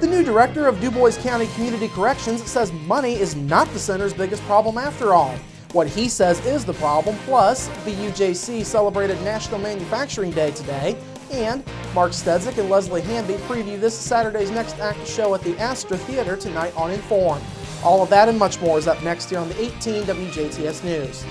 The new director of Dubois County Community Corrections says money is not the center's biggest problem after all. What he says is the problem, plus the UJC celebrated National Manufacturing Day today, and Mark Stedzik and Leslie Hamby preview this Saturday's Next Act show at the Astra Theater tonight on Inform. All of that and much more is up next here on the 18 WJTS News.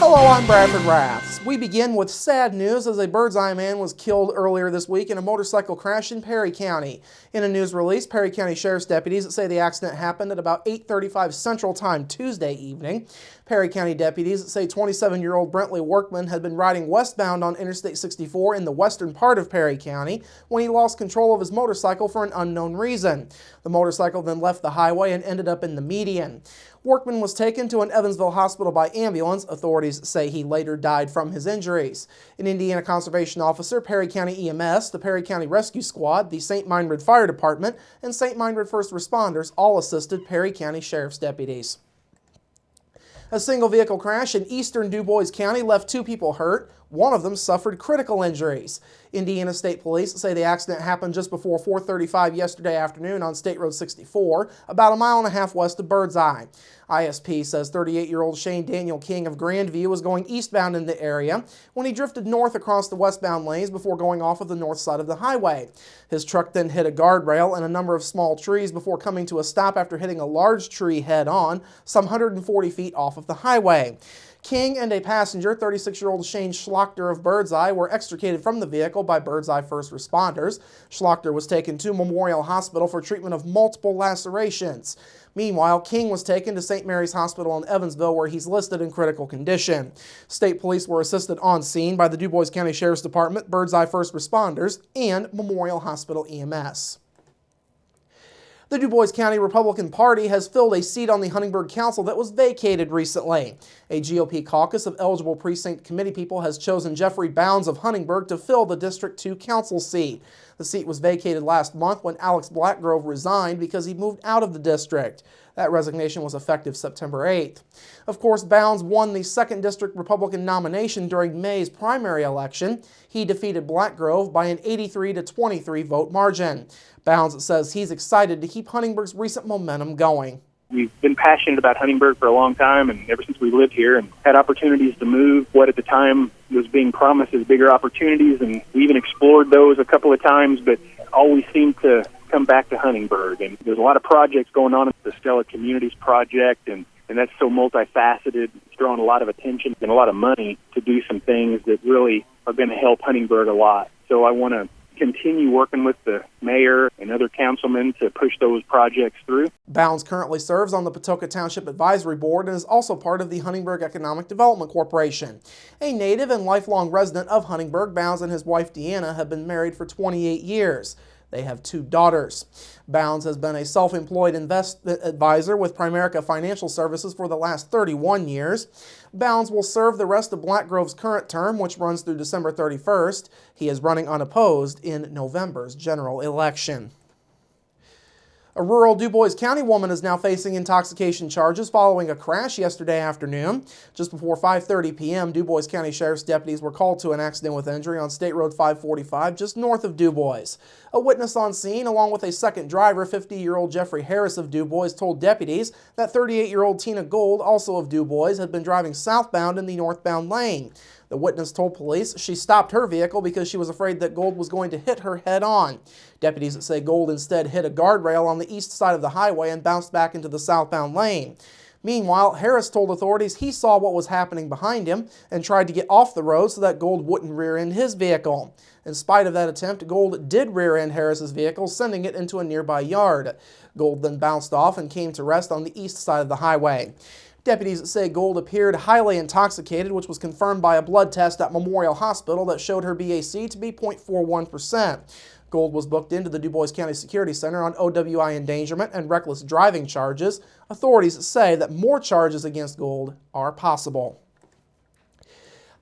Hello, I'm Bradford Raths. We begin with sad news as a Birdseye man was killed earlier this week in a motorcycle crash in Perry County. In a news release, Perry County Sheriff's deputies say the accident happened at about 8:35 Central Time Tuesday evening. Perry County deputies say 27-year-old Brentley Workman had been riding westbound on Interstate 64 in the western part of Perry County when he lost control of his motorcycle for an unknown reason. The motorcycle then left the highway and ended up in the median. Workman was taken to an Evansville hospital by ambulance. Authorities say he later died from his injuries. An Indiana conservation officer, Perry County EMS, the Perry County Rescue Squad, the St. Meinrad Fire Department, and St. Meinrad First Responders all assisted Perry County Sheriff's deputies. A single vehicle crash in eastern Dubois County left 2 people hurt. One of them suffered critical injuries. Indiana State Police say the accident happened just before 4:35 yesterday afternoon on State Road 64, about a mile and a half west of Birdseye. ISP says 38-year-old Shane Daniel King of Grandview was going eastbound in the area when he drifted north across the westbound lanes before going off of the north side of the highway. His truck then hit a guardrail and a number of small trees before coming to a stop after hitting a large tree head-on, some 140 feet off of the highway. King and a passenger, 36-year-old Shane Schlachter of Birdseye, were extricated from the vehicle by Birdseye First Responders. Schlachter was taken to Memorial Hospital for treatment of multiple lacerations. Meanwhile, King was taken to St. Mary's Hospital in Evansville, where he's listed in critical condition. State police were assisted on scene by the Dubois County Sheriff's Department, Birdseye First Responders, and Memorial Hospital EMS. The Dubois County Republican Party has filled a seat on the Huntingburg Council that was vacated recently. A GOP caucus of eligible precinct committee people has chosen Jeffrey Bounds of Huntingburg to fill the District 2 council seat. The seat was vacated last month when Alex Blackgrove resigned because he moved out of the district. That resignation was effective September 8th. Of course, Bounds won the 2nd District Republican nomination during May's primary election. He defeated Blackgrove by an 83-23 vote margin. Bounds says he's excited to keep Huntingburg's recent momentum going. We've been passionate about Huntingburg for a long time, and ever since we lived here, and had opportunities to move what at the time was being promised as bigger opportunities, and we even explored those a couple of times, but always seemed to come back to Huntingburg. And there's a lot of projects going on at the Stella Communities Project, and that's so multifaceted. It's drawing a lot of attention and a lot of money to do some things that really are going to help Huntingburg a lot. So I want to continue working with the mayor and other councilmen to push those projects through. Bounds currently serves on the Patoka Township Advisory Board and is also part of the Huntingburg Economic Development Corporation. A native and lifelong resident of Huntingburg, Bounds and his wife Deanna have been married for 28 years. They have 2 daughters. Bounds has been a self-employed investment advisor with Primerica Financial Services for the last 31 years. Bounds will serve the rest of Blackgrove's current term, which runs through December 31st. He is running unopposed in November's general election. A rural Dubois County woman is now facing intoxication charges following a crash yesterday afternoon. Just before 5:30 p.m., Dubois County Sheriff's deputies were called to an accident with injury on State Road 545 just north of Dubois. A witness on scene, along with a second driver, 50-year-old Jeffrey Harris of Dubois, told deputies that 38-year-old Tina Gold, also of Dubois, had been driving southbound in the northbound lane. The witness told police she stopped her vehicle because she was afraid that Gold was going to hit her head-on. Deputies say Gold instead hit a guardrail on the east side of the highway and bounced back into the southbound lane. Meanwhile, Harris told authorities he saw what was happening behind him and tried to get off the road so that Gold wouldn't rear-end his vehicle. In spite of that attempt, Gold did rear-end Harris's vehicle, sending it into a nearby yard. Gold then bounced off and came to rest on the east side of the highway. Deputies say Gold appeared highly intoxicated, which was confirmed by a blood test at Memorial Hospital that showed her BAC to be 0.41%. Gold was booked into the Dubois County Security Center on OWI endangerment and reckless driving charges. Authorities say that more charges against Gold are possible.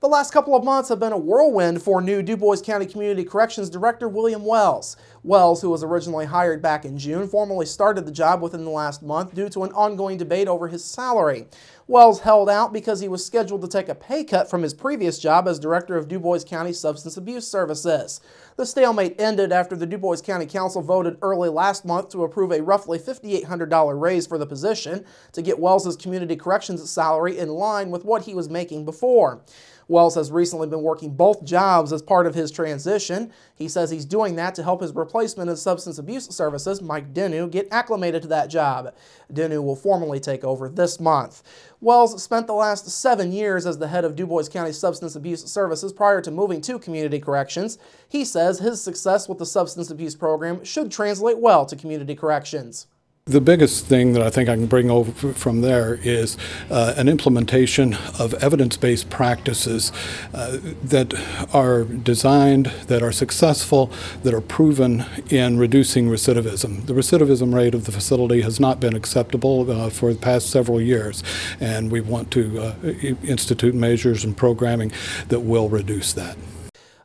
The last couple of months have been a whirlwind for new Dubois County Community Corrections Director William Wells. Wells, who was originally hired back in June, formally started the job within the last month due to an ongoing debate over his salary. Wells held out because he was scheduled to take a pay cut from his previous job as Director of Dubois County Substance Abuse Services. The stalemate ended after the Dubois County Council voted early last month to approve a roughly $5,800 raise for the position to get Wells' community corrections salary in line with what he was making before. Wells has recently been working both jobs as part of his transition. He says he's doing that to help his replacement in substance abuse services, Mike Dinu, get acclimated to that job. Dinu will formally take over this month. Wells spent the last 7 years as the head of Dubois County Substance Abuse Services prior to moving to Community Corrections. He says his success with the substance abuse program should translate well to community corrections. The biggest thing that I think I can bring over from there is an implementation of evidence-based practices that are designed, that are successful, that are proven in reducing recidivism. The recidivism rate of the facility has not been acceptable for the past several years, and we want to institute measures and programming that will reduce that.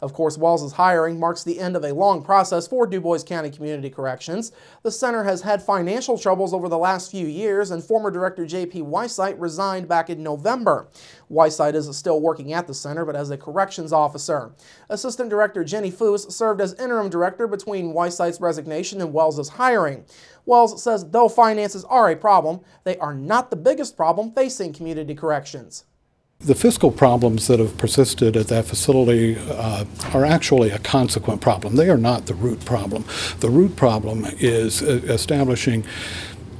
Of course, Wells' hiring marks the end of a long process for Dubois County Community Corrections. The center has had financial troubles over the last few years, and former Director J.P. Weissite resigned back in November. Weissite is still working at the center, but as a corrections officer. Assistant Director Jenny Foos served as interim director between Weissite's resignation and Wells' hiring. Wells says though finances are a problem, they are not the biggest problem facing community corrections. The fiscal problems that have persisted at that facility are actually a consequent problem. They are not the root problem. The root problem is establishing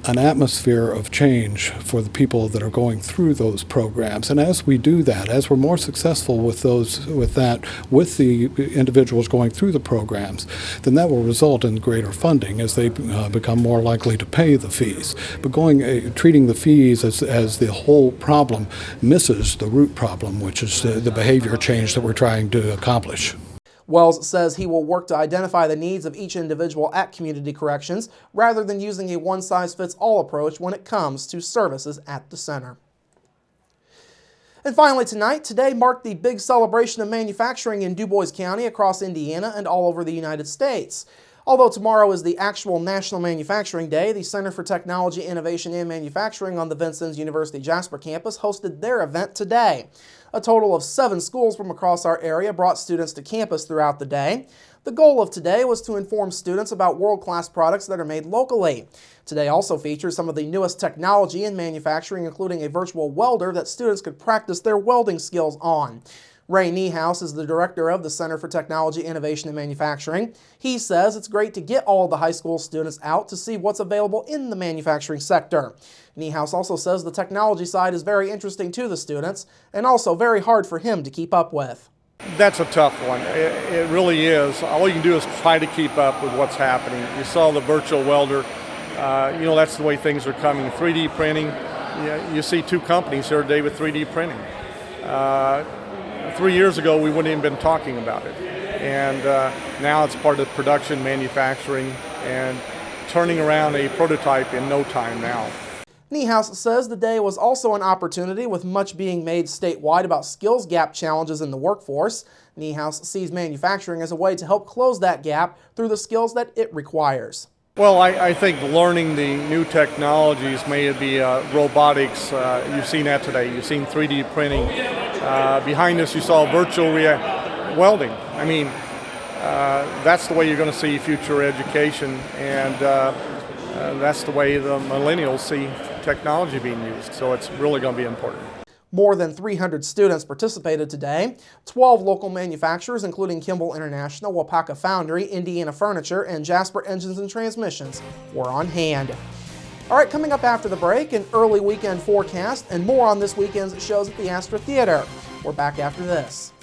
an atmosphere of change for the people that are going through those programs. And as we do that, as we're more successful with the individuals going through the programs, then that will result in greater funding as they become more likely to pay the fees. But treating the fees as the whole problem misses the root problem, which is the behavior change that we're trying to accomplish. Wells says he will work to identify the needs of each individual at Community Corrections rather than using a one-size-fits-all approach when it comes to services at the center. And finally today marked the big celebration of manufacturing in Dubois County, across Indiana, and all over the United States. Although tomorrow is the actual National Manufacturing Day, the Center for Technology, Innovation, and Manufacturing on the Vincennes University Jasper campus hosted their event today. A total of 7 schools from across our area brought students to campus throughout the day. The goal of today was to inform students about world-class products that are made locally. Today also features some of the newest technology in manufacturing, including a virtual welder that students could practice their welding skills on. Ray Niehaus is the director of the Center for Technology, Innovation, and Manufacturing. He says it's great to get all the high school students out to see what's available in the manufacturing sector. Niehaus also says the technology side is very interesting to the students and also very hard for him to keep up with. That's a tough one. It really is. All you can do is try to keep up with what's happening. You saw the virtual welder. That's the way things are coming. 3D printing. You see 2 companies here today with 3D printing. 3 years ago, we wouldn't even been talking about it. And now it's part of production, manufacturing, and turning around a prototype in no time now. Niehaus says the day was also an opportunity, with much being made statewide about skills gap challenges in the workforce. Niehaus sees manufacturing as a way to help close that gap through the skills that it requires. Well, I think learning the new technologies, may it be robotics, you've seen that today. You've seen 3D printing. Behind us you saw virtual welding. I mean, that's the way you're going to see future education, and that's the way the millennials see technology being used. So it's really going to be important. More than 300 students participated today. 12 local manufacturers, including Kimball International, Wapaka Foundry, Indiana Furniture, and Jasper Engines and Transmissions, were on hand. All right, coming up after the break, an early weekend forecast and more on this weekend's shows at the Astra Theater. We're back after this.